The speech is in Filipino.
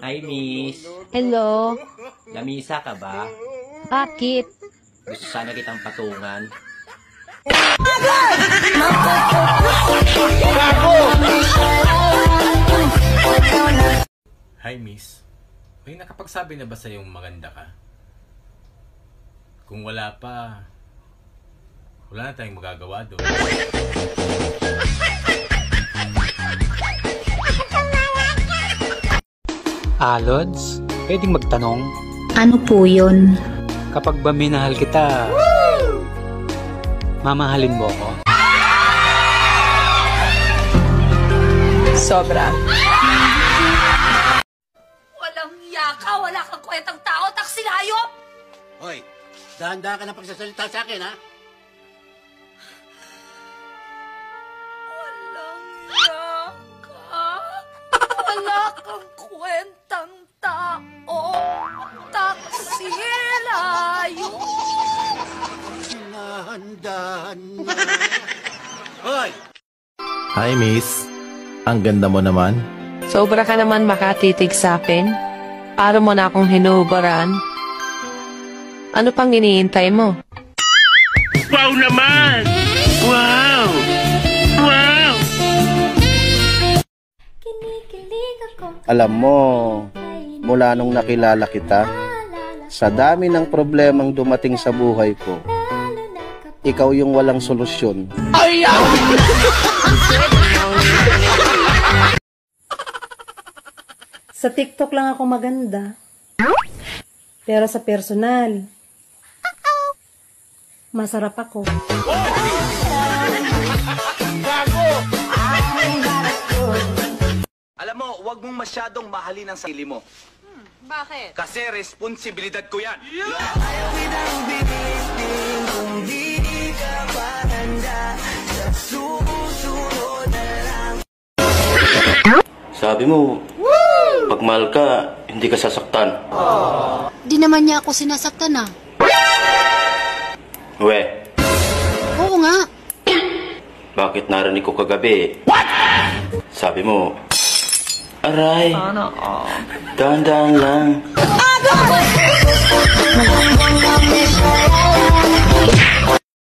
Hi, miss. Hello. Lamisa ka ba? Bakit? Gusto sana kitang patungan. Hi, miss. May nakapagsabi na ba sa'yong maganda ka? Kung wala pa, wala na tayong magagawa doon. Lods, pwedeng magtanong? Ano po yun? Kapag ba minahal kita, mamahalin mo ako? Sobra. Walang yaka, wala kang kwentang tao, taksi hayop! Hoy, dahan-dahan ka na pagsasalita sa akin, ha? Walang yaka, wala kang kwentang tao, taksi hayop! Dahan-dahan na. Hoy! Hi, miss. Ang ganda mo naman. Sobra ka naman makatitig sa akin. Para mo na akong hinubaran. Ano pang iniintay mo? Wow naman! Wow! Wow! Alam mo, mula nung nakilala kita, sa dami ng problemang dumating sa buhay ko, ikaw yung walang solusyon. Ayaw! Sa TikTok lang ako maganda. Pero sa personal, masarap ako. Alam mo, huwag mong masyadong mahalin ang sarili mo. Bakit? Kasi responsibilidad ko yan. Sabi mo, pag mahal ka, hindi ka sasaktan. Di naman niya ako sinasaktan ah. We, Oo nga. bakit narinig ko kagabi? Sabi mo, aray, dahan-dahan lang.